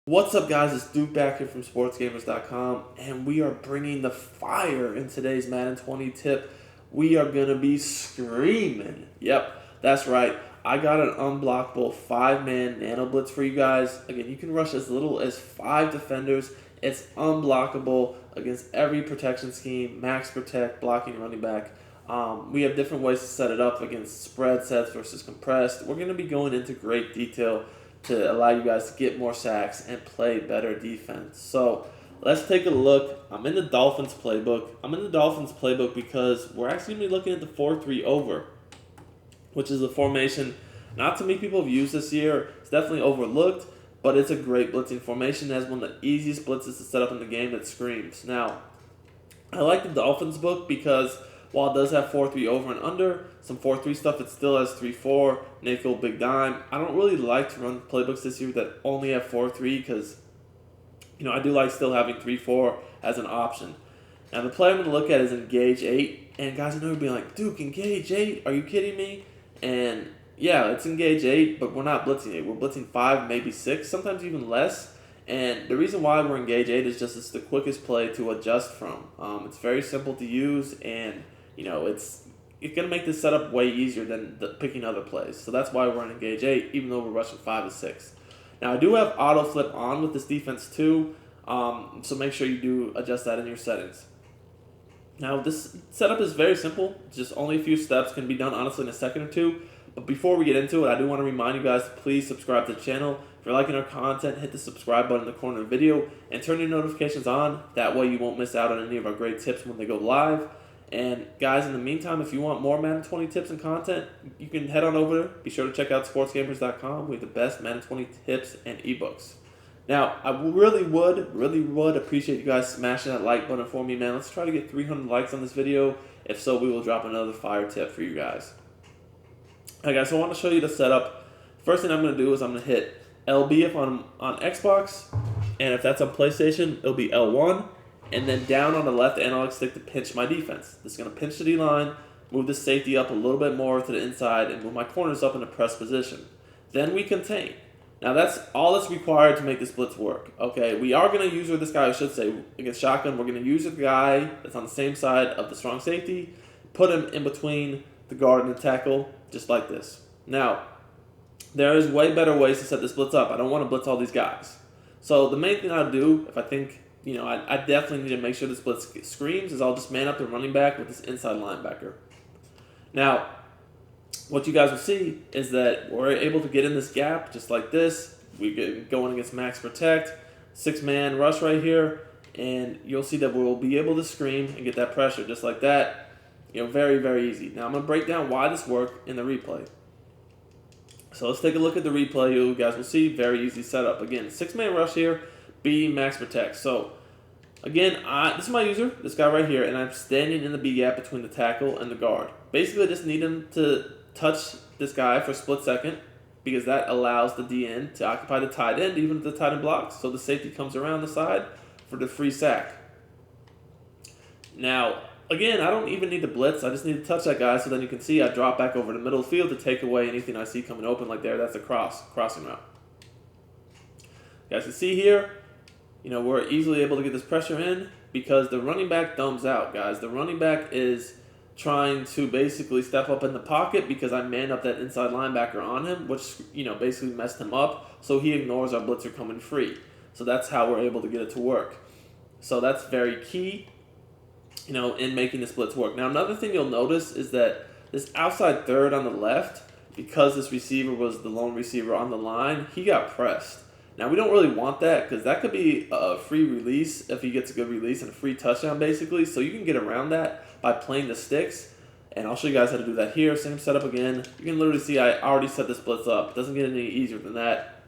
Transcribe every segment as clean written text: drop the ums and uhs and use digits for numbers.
What's up, guys? It's Duke back here from SportsGamers.com, and we are bringing the fire in today's Madden 20 tip. We are going to be screaming. Yep, that's right. I got an unblockable 5-man Nano Blitz for you guys. Again, you can rush as little as 5 defenders. It's unblockable against every protection scheme, max protect, blocking running back. We have different ways to set it up against spread sets versus compressed. We're going to be going into great detail to allow you guys to get more sacks and play better defense. So let's take a look. I'm in the Dolphins playbook because we're actually going to be looking at the 4-3 over, which is a formation not too many people have used this year. It's definitely overlooked, but it's a great blitzing formation. It has one of the easiest blitzes to set up in the game that screams. Now, I like the Dolphins book because while it does have 4-3 over and under, some 4-3 stuff, it still has 3-4, nickel, big dime. I don't really like to run playbooks this year that only have 4-3 because, I do like still having 3-4 as an option. Now, the play I'm going to look at is Engage 8. And guys, I know you're being like, Duke, Engage 8? Are you kidding me? And yeah, it's Engage 8, but we're not blitzing 8. We're blitzing 5, maybe 6, sometimes even less. And the reason why we're Engage 8 is just it's the quickest play to adjust from. It's very simple to use, and it's going to make this setup way easier than picking other plays. So that's why we're in Engage 8, even though we're rushing 5 to 6. Now, I do have auto flip on with this defense too, so make sure you do adjust that in your settings. Now, this setup is very simple. Just only a few steps, can be done honestly in a second or two. But before we get into it, I do want to remind you guys to please subscribe to the channel. If you're liking our content, hit the subscribe button in the corner of the video and turn your notifications on. That way you won't miss out on any of our great tips when they go live. And guys, in the meantime, if you want more Madden 20 tips and content, you can head on over there. Be sure to check out SportsGamers.com. We have the best Madden 20 tips and ebooks. Now, I really would appreciate you guys smashing that like button for me, man. Let's try to get 300 likes on this video. If so, we will drop another fire tip for you guys. Alright, guys, so I want to show you the setup. First thing I'm going to do is I'm going to hit LB if on Xbox, and if that's on PlayStation, it'll be L1. And then down on the left analog stick to pinch my defense. This is going to pinch the D-line, move the safety up a little bit more to the inside, and move my corners up in a press position. Then we contain. Now that's all that's required to make this blitz work. Okay, we are going to use this guy, I should say, against shotgun. We're going to use the guy that's on the same side of the strong safety, put him in between the guard and the tackle, just like this. Now, there is way better ways to set this blitz up. I don't want to blitz all these guys. So the main thing I'll do, if I think I definitely need to make sure this blitz screams, is I'll just man up the running back with this inside linebacker. Now, what you guys will see is that we're able to get in this gap just like this. We get going against max protect, 6-man rush right here, and you'll see that we'll be able to scream and get that pressure just like that. Very, very easy. Now, I'm going to break down why this worked in the replay. So let's take a look at the replay. You guys will see, very easy setup. Again, 6-man rush here, B max protect. So again, this is my user, this guy right here, and I'm standing in the B gap between the tackle and the guard. Basically, I just need him to touch this guy for a split second because that allows the DN to occupy the tight end, even if the tight end blocks. So the safety comes around the side for the free sack. Now, again, I don't even need to blitz. I just need to touch that guy so then you can see I drop back over the middle of the field to take away anything I see coming open like there. That's a crossing route. You guys can see here, we're easily able to get this pressure in because the running back thumbs out, guys. The running back is trying to basically step up in the pocket because I manned up that inside linebacker on him, which, basically messed him up. So he ignores our blitzer coming free. So that's how we're able to get it to work. So that's very key, in making this blitz work. Now, another thing you'll notice is that this outside third on the left, because this receiver was the lone receiver on the line, he got pressed. Now, we don't really want that because that could be a free release if he gets a good release and a free touchdown, basically. So you can get around that by playing the sticks. And I'll show you guys how to do that here. Same setup again. You can literally see I already set this blitz up. It doesn't get any easier than that.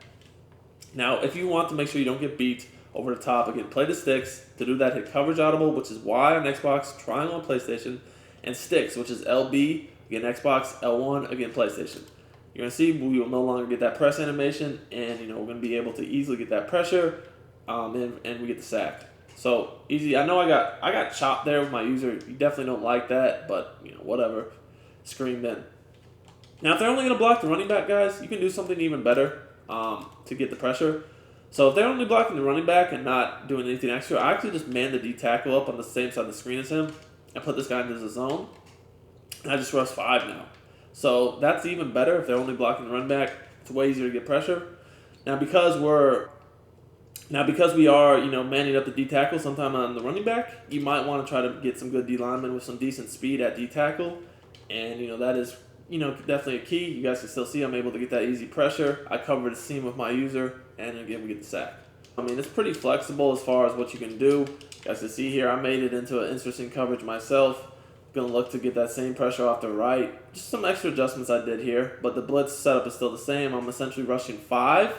Now, if you want to make sure you don't get beat over the top, again, play the sticks. To do that, hit coverage audible, which is Y on Xbox, triangle on PlayStation, and sticks, which is LB, again, Xbox, L1, again, PlayStation. You're going to see we will no longer get that press animation, and we're going to be able to easily get that pressure, and we get the sack. So easy. I know I got chopped there with my user. You definitely don't like that, but whatever. Screamed in. Now, if they're only going to block the running back, guys, you can do something even better to get the pressure. So if they're only blocking the running back and not doing anything extra, I actually just man the D tackle up on the same side of the screen as him and put this guy into the zone. And I just rush 5 now. So that's even better if they're only blocking the running back. It's way easier to get pressure. Now because we are, manning up the D tackle sometime on the running back, you might want to try to get some good D linemen with some decent speed at D tackle. And, that is, definitely a key. You guys can still see I'm able to get that easy pressure. I cover the seam with my user, and again, we get the sack. I mean, it's pretty flexible as far as what you can do. You guys can see here, I made it into an interesting coverage myself. Going to look to get that same pressure off the right. Just some extra adjustments I did here, but the blitz setup is still the same. I'm essentially rushing 5,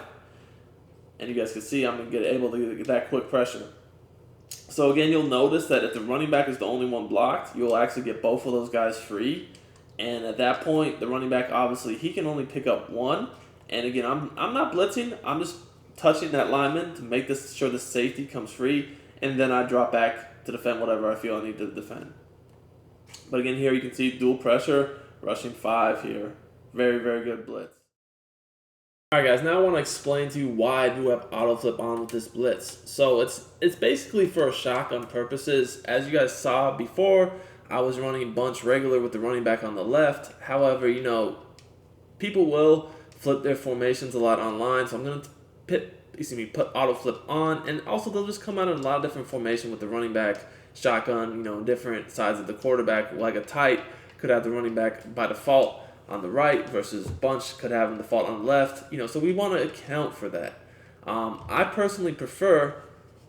and you guys can see I'm going to get able to get that quick pressure. So again, you'll notice that if the running back is the only one blocked, you'll actually get both of those guys free. And at that point, the running back, obviously, he can only pick up 1. And again, I'm not blitzing. I'm just touching that lineman to make sure the safety comes free. And then I drop back to defend whatever I feel I need to defend. But again, here you can see dual pressure, rushing 5 here. Very, very good blitz. Alright guys, now I want to explain to you why I do have auto flip on with this blitz. So it's basically for shotgun purposes. As you guys saw before, I was running bunch regular with the running back on the left. However, people will flip their formations a lot online, so I'm going to put auto flip on, and also they'll just come out in a lot of different formation with the running back, shotgun, different sides of the quarterback. Like a tight could have the running back by default on the right versus bunch could have them default on the left. So we want to account for that. I personally prefer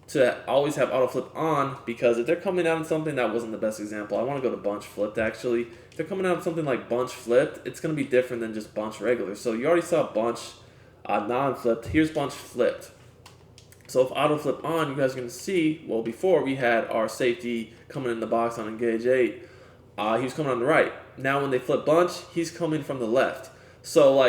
to always have auto flip on, because if they're coming out in something that wasn't the best example, I want to go to bunch flipped actually. If they're coming out in something like bunch flipped, it's going to be different than just bunch regular. So you already saw bunch non-flipped. Here's bunch flipped. So if auto flip on, you guys are going to see, well, before we had our safety coming in the box on engage 8, he was coming on the right. Now when they flip bunch, he's coming from the left. So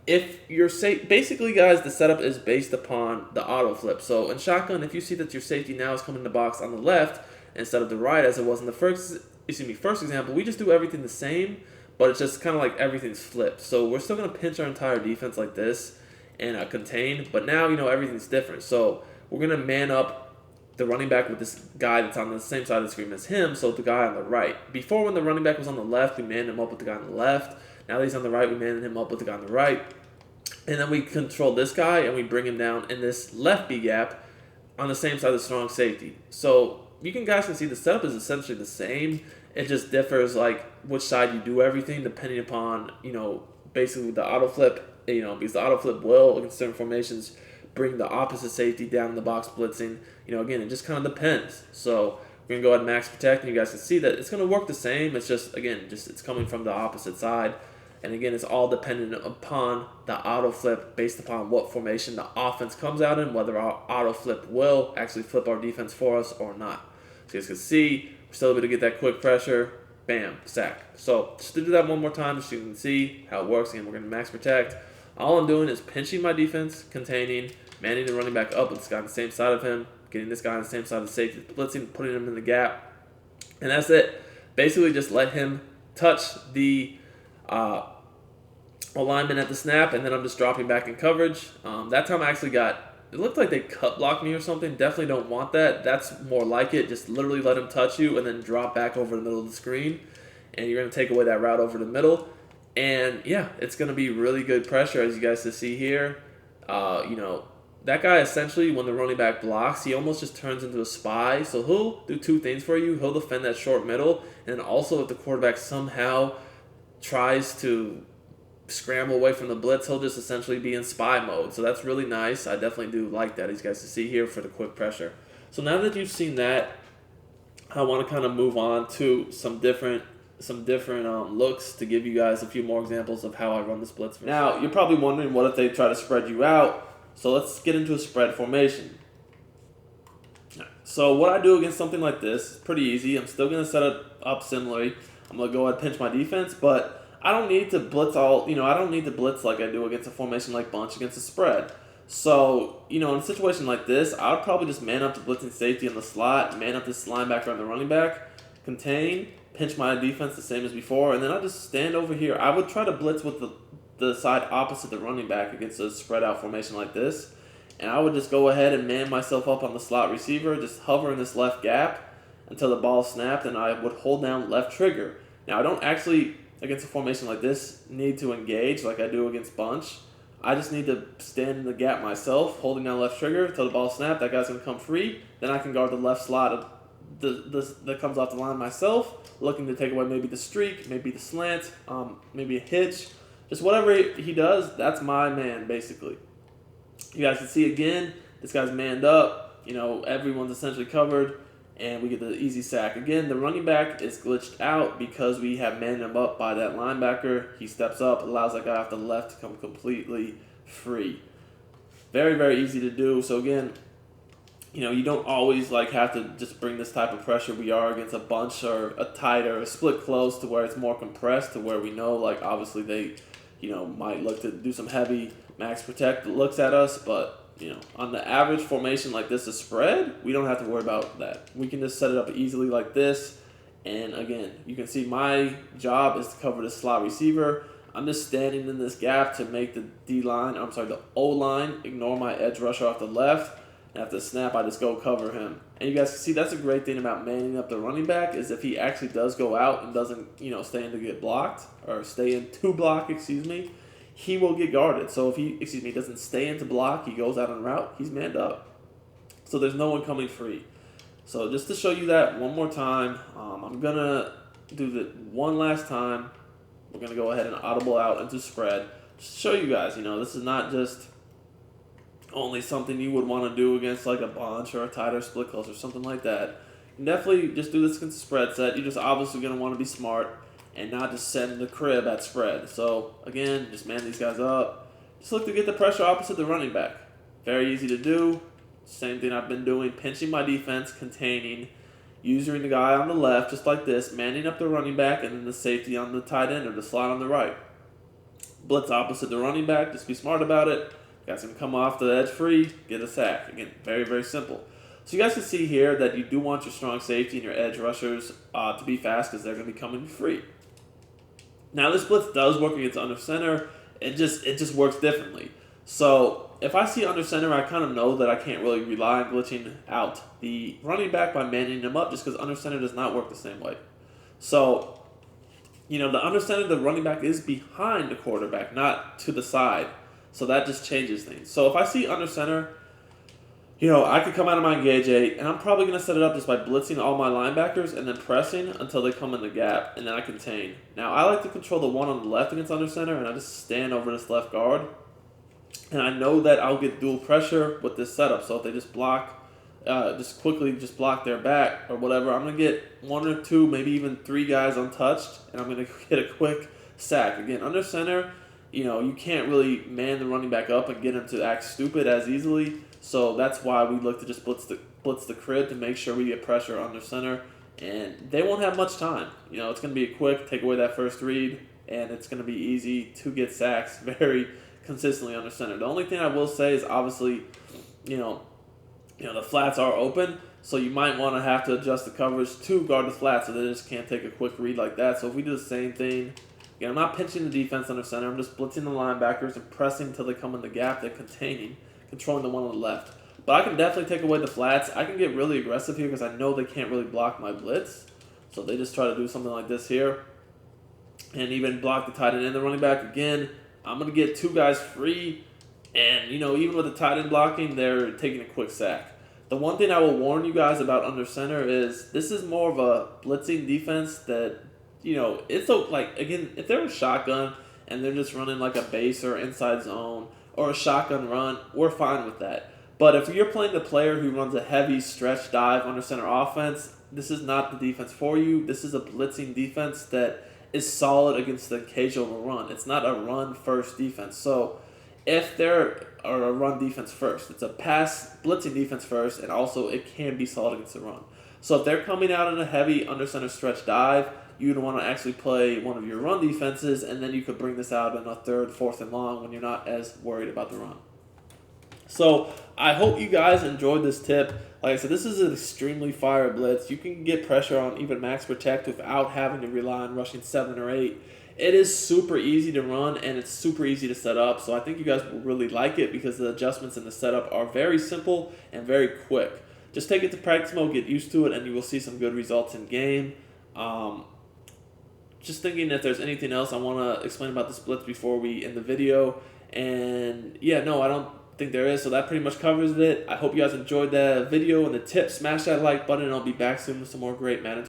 if you're basically guys, the setup is based upon the auto flip. So in shotgun, if you see that your safety now is coming in the box on the left instead of the right as it was in the first example, we just do everything the same, but it's just kind of like everything's flipped. So we're still going to pinch our entire defense like this and contain, but now everything's different. So we're going to man up the running back with this guy that's on the same side of the screen as him, so the guy on the right. Before, when the running back was on the left, we manned him up with the guy on the left. Now that he's on the right, we manned him up with the guy on the right. And then we control this guy, and we bring him down in this left B gap on the same side of the strong safety. So guys can see the setup is essentially the same. It just differs which side you do everything depending upon, basically the auto flip, because the auto flip will, against certain formations, bring the opposite safety down in the box blitzing. Again, it just kind of depends. So we're going to go ahead and max protect, and you guys can see that it's going to work the same. It's just, again, it's coming from the opposite side. And again, it's all dependent upon the auto flip based upon what formation the offense comes out in, whether our auto flip will actually flip our defense for us or not. So you guys can see, we're still able to get that quick pressure. Bam, sack. So just to do that one more time, so you can see how it works. Again, we're going to max protect. All I'm doing is pinching my defense, containing, manning the running back up with this guy on the same side of him, getting this guy on the same side of the safety, blitzing, putting him in the gap. And that's it. Basically just let him touch the alignment at the snap, and then I'm just dropping back in coverage. That time I actually it looked like they cut blocked me or something. Definitely don't want that. That's more like it. Just literally let him touch you and then drop back over the middle of the screen. And you're going to take away that route over the middle. And yeah, it's going to be really good pressure, as you guys can see here. That guy essentially, when the running back blocks, he almost just turns into a spy. So he'll do two things for you. He'll defend that short middle, and also if the quarterback somehow tries to scramble away from the blitz, he'll just essentially be in spy mode. So that's really nice. I definitely do like that, as you guys can see here, for the quick pressure. So now that you've seen that, I want to kind of move on to some different looks to give you guys a few more examples of how I run this blitz. Now, you're probably wondering, what if they try to spread you out? So let's get into a spread formation. So what I do against something like this is pretty easy. I'm still going to set it up similarly. I'm going to go ahead and pinch my defense, but I don't need to blitz I don't need to blitz like I do against a formation like bunch against a spread. So, in a situation like this, I would probably just man up the blitzing safety in the slot, man up this linebacker on the running back, contain, pinch my defense the same as before, and then I just stand over here. I would try to blitz with the side opposite the running back against a spread out formation like this. and I would just go ahead and man myself up on the slot receiver, just hover in this left gap until the ball snapped, and I would hold down left trigger. Now, I don't actually, against a formation like this, need to engage like I do against bunch. I just need to stand in the gap myself, holding down left trigger until the ball snapped. That guy's going to come free. Then I can guard the left slot that comes off the line myself, looking to take away maybe the streak, maybe the slant, maybe a hitch. Just whatever he does, that's my man, basically. You guys can see again, this guy's manned up. Everyone's essentially covered, and we get the easy sack. Again, the running back is glitched out because we have manned him up by that linebacker. He steps up, allows that guy off the left to come completely free. Very, very easy to do. So again, you don't always have to just bring this type of pressure. We are against a bunch or a tight or a split close to where it's more compressed, to where we know obviously they might look to do some heavy max protect looks at us, but on the average formation like this, a spread, we don't have to worry about that. We can just set it up easily like this, and again, you can see my job is to cover the slot receiver. I'm just standing in this gap to make the the O-line ignore my edge rusher off the left, and after the snap, I just go cover him. And you guys can see that's a great thing about manning up the running back, is if he actually does go out and doesn't stay in to get blocked, or stay in to block, he will get guarded. So if he doesn't stay in to block, he goes out on route, he's manned up. So there's no one coming free. So just to show you that one more time, I'm going to do that one last time. We're going to go ahead and audible out into spread. Just to show you guys, this is not just only something you would want to do against a bunch or a tight or split close or something like that. You can definitely just do this against a spread set. You're just obviously going to want to be smart and not just send the crib at spread. So again, just man these guys up. Just look to get the pressure opposite the running back. Very easy to do. Same thing I've been doing, pinching my defense, containing, using the guy on the left just like this, manning up the running back, and then the safety on the tight end or the slot on the right. Blitz opposite the running back, just be smart about it. Guys can come off the edge free, get a sack. Again, very, very simple. So you guys can see here that you do want your strong safety and your edge rushers to be fast, because they're going to be coming free. Now this blitz does work against under center. It just works differently. So if I see under center, I kind of know that I can't really rely on glitching out the running back by manning him up, just because under center does not work the same way. So, the under center, the running back is behind the quarterback, not to the side. So that just changes things. So if I see under center, I could come out of my engage 8, and I'm probably going to set it up just by blitzing all my linebackers and then pressing until they come in the gap, and then I contain. Now, I like to control the one on the left against under center, and I just stand over this left guard. And I know that I'll get dual pressure with this setup. So if they just block, just quickly block their back or whatever, I'm going to get one or two, maybe even three guys untouched, and I'm going to get a quick sack. Again, under center, you can't really man the running back up and get him to act stupid as easily. So that's why we look to just blitz the crib to make sure we get pressure under center. And they won't have much time. It's going to be a quick, take away that first read, and it's going to be easy to get sacks very consistently under center. The only thing I will say is obviously, the flats are open, so you might want to have to adjust the coverage to guard the flats, so they just can't take a quick read like that. So if we do the same thing, again, I'm not pinching the defense under center. I'm just blitzing the linebackers and pressing until they come in the gap. They're containing, controlling the one on the left. But I can definitely take away the flats. I can get really aggressive here because I know they can't really block my blitz. So they just try to do something like this here, and even block the tight end and the running back. Again, I'm going to get two guys free, and, even with the tight end blocking, they're taking a quick sack. The one thing I will warn you guys about under center is this is more of a blitzing defense that, it's again, if they're a shotgun and they're just running like a base or inside zone or a shotgun run, we're fine with that. But if you're playing the player who runs a heavy stretch dive under center offense, this is not the defense for you. This is a blitzing defense that is solid against the occasional run. It's not a run-first defense. So if they're a run defense first, it's a pass blitzing defense first, and also it can be solid against the run. So if they're coming out in a heavy under-center stretch dive, you'd want to actually play one of your run defenses, and then you could bring this out in a third, fourth, and long when you're not as worried about the run. So I hope you guys enjoyed this tip. Like I said, this is an extremely fire blitz. You can get pressure on even max protect without having to rely on rushing 7 or 8. It is super easy to run and it's super easy to set up. So I think you guys will really like it because the adjustments in the setup are very simple and very quick. Just take it to practice mode, get used to it, and you will see some good results in game. Just thinking if there's anything else I want to explain about this blitz before we end the video. And yeah, no, I don't think there is. So that pretty much covers it. I hope you guys enjoyed the video and the tip. Smash that like button and I'll be back soon with some more great Madden